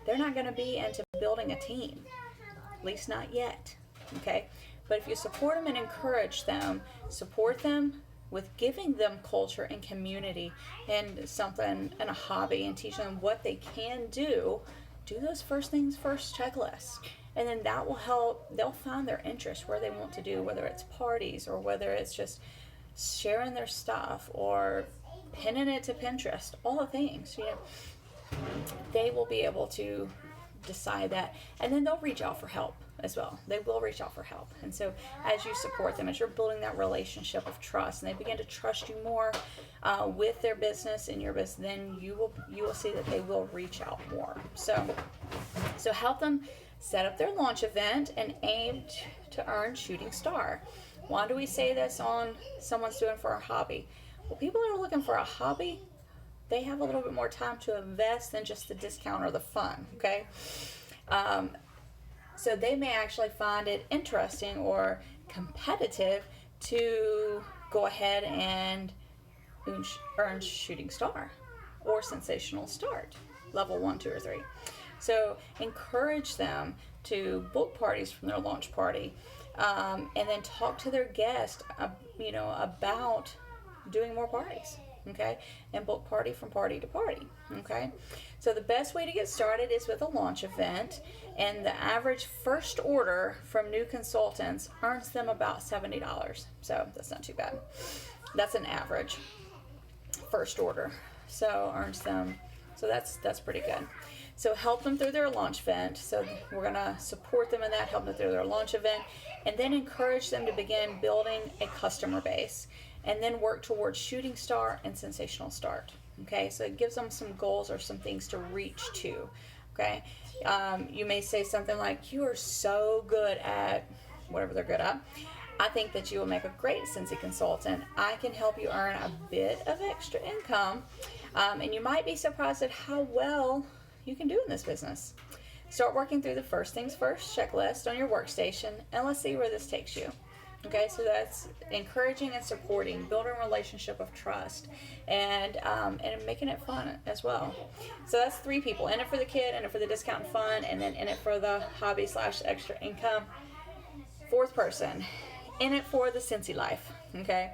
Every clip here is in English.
they're not going to be into building a team, at least not yet. Okay? But if you support them and encourage them, support them with giving them culture and community and something and a hobby, and teach them what they can do those first things first checklists. And then that will help, they'll find their interest where they want to do, whether it's parties or whether it's just sharing their stuff or pinning it to Pinterest, all the things, they will be able to decide that, and then they'll reach out for help as well. They will reach out for help. And so as you support them, as you're building that relationship of trust, and they begin to trust you more with their business and your business, then you will see that they will reach out more. So help them set up their launch event and aim to earn shooting star. Why do we say this on someone's doing for a hobby? Well, people that are looking for a hobby, they have a little bit more time to invest than just the discount or the fun, okay? So they may actually find it interesting or competitive to go ahead and earn shooting star or sensational start, level 1, 2, or 3. So encourage them to book parties from their launch party, and then talk to their guests, about doing more parties. Okay, and book party from party to party. Okay, so the best way to get started is with a launch event, and the average first order from new consultants earns them about $70. So that's not too bad. That's an average first order. So earns them. So that's pretty good. So help them through their launch event. So we're gonna support them in that, help them through their launch event, and then encourage them to begin building a customer base, and then work towards shooting star and sensational start. Okay, so it gives them some goals or some things to reach to. Okay, you may say something like, "You are so good at whatever they're good at. I think that you will make a great Scentsy consultant. I can help you earn a bit of extra income, and you might be surprised at how well you can do in this business. Start working through the first things first checklist on your workstation, and let's see where this takes you." Okay, so that's encouraging and supporting, building a relationship of trust, and making it fun as well. So that's 3 people: in it for the kid, in it for the discount and fun, and then in it for the hobby / extra income. 4th person, in it for the Scentsy Life. Okay,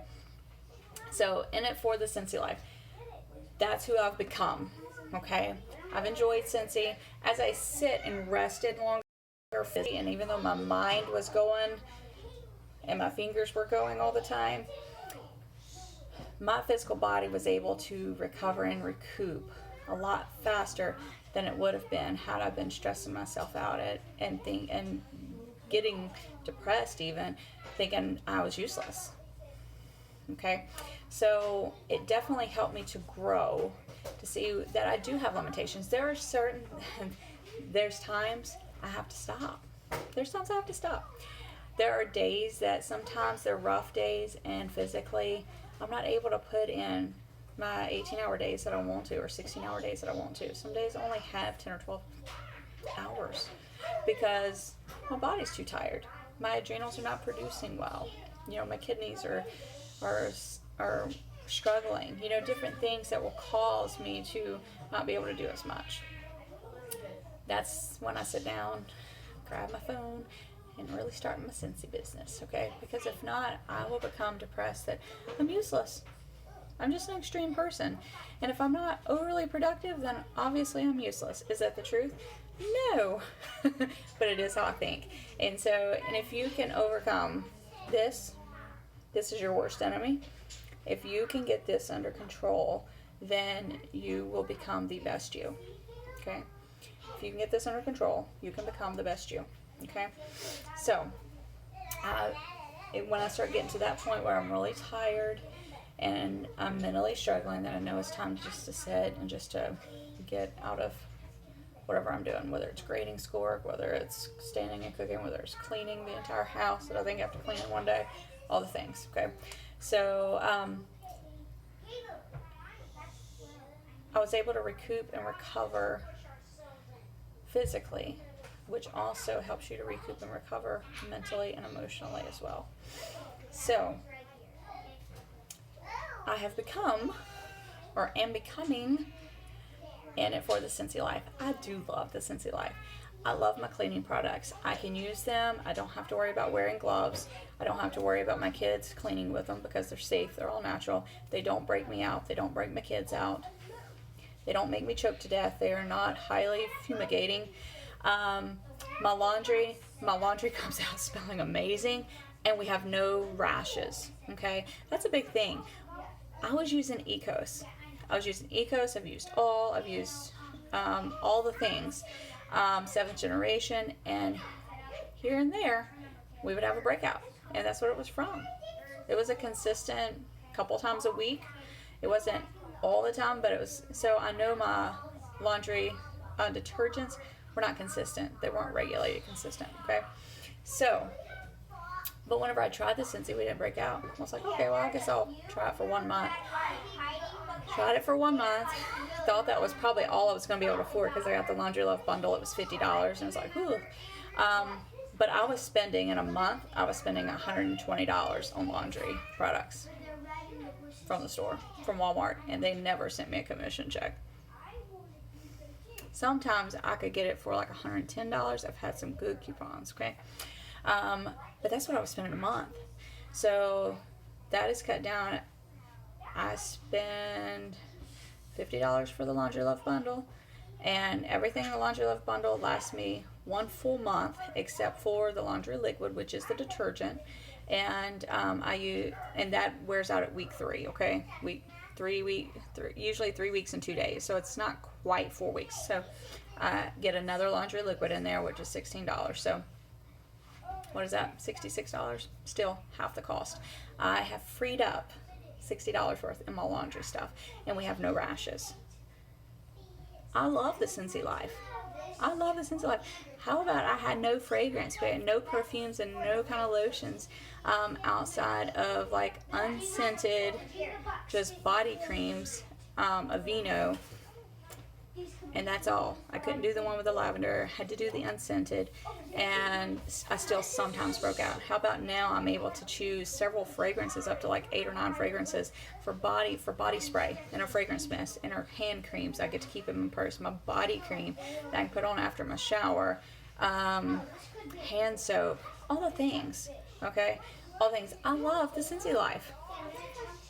so in it for the Scentsy Life. That's who I've become. Okay, I've enjoyed Scentsy as I sit and rested longer, and even though my mind was going and my fingers were going all the time, my physical body was able to recover and recoup a lot faster than it would have been had I been stressing myself out and getting depressed, even thinking I was useless. Okay, so it definitely helped me to grow, to see that I do have limitations. There's times I have to stop. There are days that sometimes they're rough days, and physically I'm not able to put in my 18-hour days that I want to, or 16-hour days that I want to. Some days I only have 10 or 12 hours because my body's too tired. My adrenals are not producing well. My kidneys are struggling. Different things that will cause me to not be able to do as much. That's when I sit down, grab my phone, and really start my Scentsy business, okay? Because if not, I will become depressed that I'm useless. I'm just an extreme person. And if I'm not overly productive, then obviously I'm useless. Is that the truth? No. But it is how I think. And if you can overcome this is your worst enemy. If you can get this under control, then you will become the best you, okay? If you can get this under control, you can become the best you. Okay, so when I start getting to that point where I'm really tired and I'm mentally struggling, then I know it's time just to sit and just to get out of whatever I'm doing, whether it's grading schoolwork, whether it's standing and cooking, whether it's cleaning the entire house that I think I have to clean in one day, all the things. Okay, so I was able to recoup and recover physically, which also helps you to recoup and recover mentally and emotionally as well. So I have become, or am becoming, in it for the Scentsy Life. I do love the Scentsy Life. I love my cleaning products. I can use them. I don't have to worry about wearing gloves. I don't have to worry about my kids cleaning with them because they're safe. They're all natural. They don't break me out. They don't break my kids out. They don't make me choke to death. They are not highly fumigating. My laundry comes out smelling amazing, and we have no rashes. Okay, that's a big thing. I was using Ecos. I've used all the things. 7th generation, and here and there we would have a breakout, and that's what it was from. It was a consistent couple times a week. It wasn't all the time, but it was. So I know my laundry detergents were not consistent. They weren't regulated consistent. Okay, so but whenever I tried the Scentsy, we didn't break out. I was like, okay, well, I guess I'll try it for 1 month. Tried it for 1 month. Thought that was probably all I was going to be able to afford because I got the Laundry Love bundle. It was $50, and I was like, whew. But I was spending in a month, $120 on laundry products from the store, from Walmart, and they never sent me a commission check. Sometimes I could get it for like $110. I've had some good coupons, okay? But that's what I was spending a month. So that is cut down. I spend $50 for the Laundry Love bundle, and everything in the Laundry Love bundle lasts me 1 full month, except for the laundry liquid, which is the detergent, and and that wears out at week 3. Okay, usually 3 weeks and 2 days, so it's not quite 4 weeks. So I get another laundry liquid in there, which is $16. So what is that? $66. Still half the cost. I have freed up $60 worth in my laundry stuff, and we have no rashes. I love the Scentsy Life. How about I had no fragrance? We had no perfumes and no kind of lotions outside of like unscented, just body creams, Aveeno, and that's all. I couldn't do the one with the lavender. Had to do the unscented, and I still sometimes broke out. How about now I'm able to choose several fragrances, up to like 8 or 9 fragrances for body spray and a fragrance mist, and our hand creams. I get to keep them in purse. My body cream that I can put on after my shower, hand soap, all the things. Okay, all things. I love the Scentsy Life.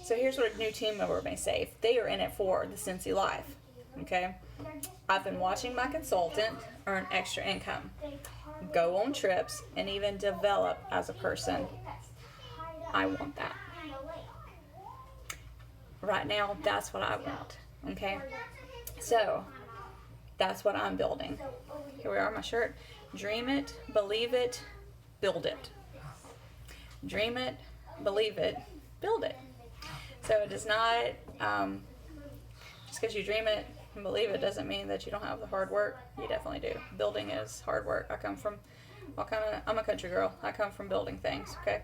So here's what a new team member may say if they are in it for the Scentsy Life. Okay, I've been watching my consultant earn extra income, go on trips, and even develop as a person. I want that. Right now, that's what I want. Okay, so that's what I'm building. Here we are, my shirt. Dream it, believe it, build it. Dream it, believe it, build it. So it does not, just because you dream it and believe it doesn't mean that you don't have the hard work. You definitely do. Building is hard work. I'm a country girl. I come from building things, okay?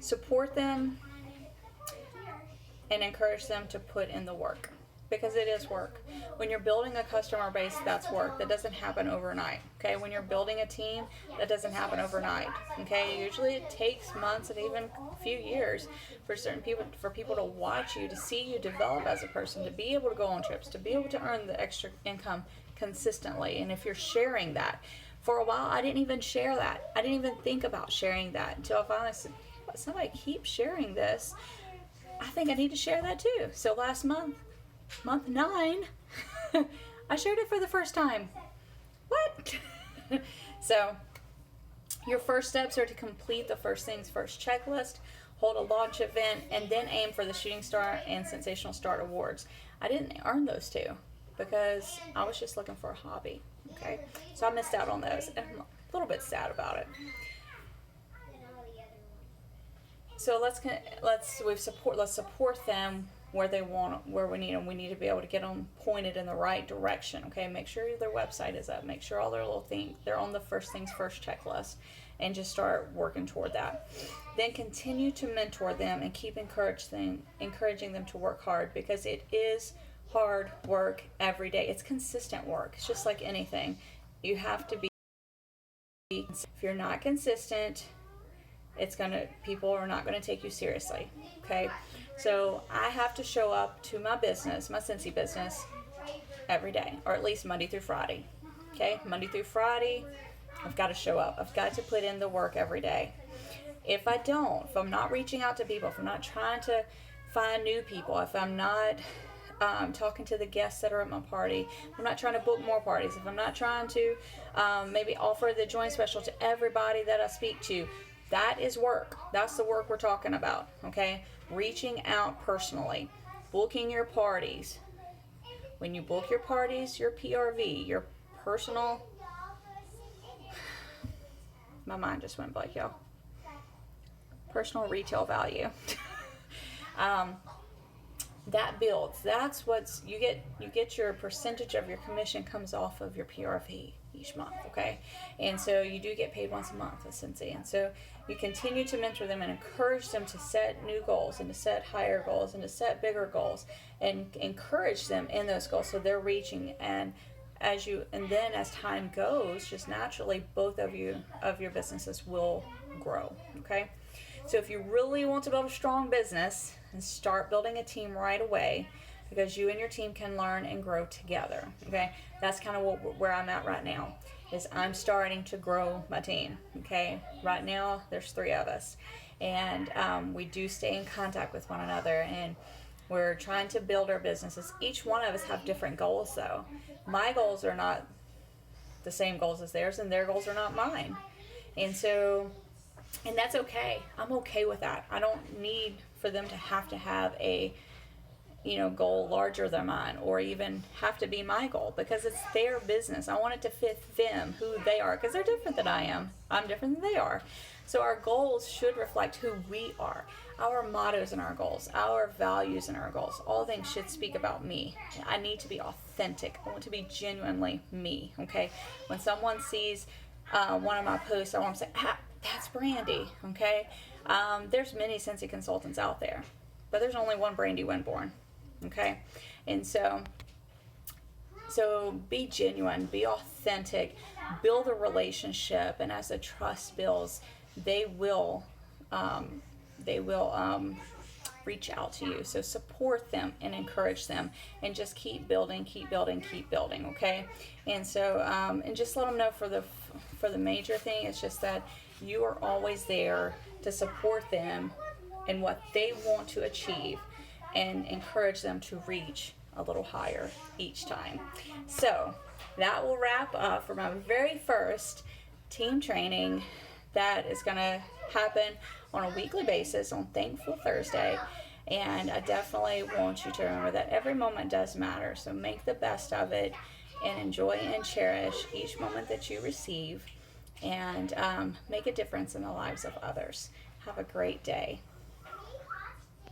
Support them and encourage them to put in the work, because it is work. When you're building a customer base, that's work. That doesn't happen overnight, okay? When you're building a team, that doesn't happen overnight, okay? Usually it takes months and even a few years for people to watch you, to see you develop as a person, to be able to go on trips, to be able to earn the extra income consistently. And if you're sharing that, for a while I didn't even share that. I didn't even think about sharing that until I finally said, somebody keeps sharing this. I think I need to share that too. So last month 9, I shared it for the first time. What? So your first steps are to complete the first things first checklist, hold a launch event, and then aim for the Shooting Star and Sensational Start awards. I didn't earn those 2 because I was just looking for a hobby. Okay, so I missed out on those, and I'm a little bit sad about it. So let's support them where they want, where we need them. We need to be able to get them pointed in the right direction. Okay, make sure their website is up. Make sure all their little things, they're on the first things first checklist, and just start working toward that. Then continue to mentor them and keep encouraging them to work hard, because it is hard work every day. It's consistent work. It's just like anything. You have to be. If you're not consistent, people are not gonna take you seriously. Okay, so I have to show up to my business, my Scentsy business, every day, or at least Monday through Friday. Okay, Monday through Friday, I've got to show up. I've got to put in the work every day. If I don't, if I'm not reaching out to people, if I'm not trying to find new people, if I'm not talking to the guests that are at my party, if I'm not trying to book more parties, if I'm not trying to maybe offer the joint special to everybody that I speak to, that is work. That's the work we're talking about, okay? Reaching out personally, booking your parties. When you book your parties, your PRV, your personal, my mind just went blank, y'all. Personal retail value. That builds. That's what's you get your percentage of your commission comes off of your PRV each month, okay? And so you do get paid once a month with Scentsy. And so you continue to mentor them and encourage them to set new goals and to set higher goals and to set bigger goals and encourage them in those goals so they're reaching. And then as time goes, just naturally both of your businesses will grow, okay? So if you really want to build a strong business, and start building a team right away, because you and your team can learn and grow together, okay? That's kind of where I'm at right now, is I'm starting to grow my team, okay? Right now, there's 3 of us, and we do stay in contact with one another, and we're trying to build our businesses. Each one of us have different goals, though. My goals are not the same goals as theirs, and their goals are not mine. And that's okay. I'm okay with that. I don't need for them to have a goal larger than mine, or even have to be my goal, because it's their business. I want it to fit them, who they are, because they're different than I am. I'm different than they are. So our goals should reflect who we are. Our mottos and our goals, our values and our goals, all things should speak about me. I need to be authentic. I want to be genuinely me, okay? When someone sees one of my posts, I want to say, that's Brandy, okay? There's many Scentsy consultants out there, but there's only one Brandy Winborn, okay? And so be genuine, be authentic, build a relationship, and as the trust builds, they will reach out to you. So support them and encourage them, and just keep building, okay? And so and just let them know for the major thing, it's just that you are always there to support them in what they want to achieve and encourage them to reach a little higher each time. So that will wrap up for my very first team training that is going to happen on a weekly basis on Thankful Thursday. And I definitely want you to remember that every moment does matter. So make the best of it and enjoy and cherish each moment that you receive, and make a difference in the lives of others. Have a great day.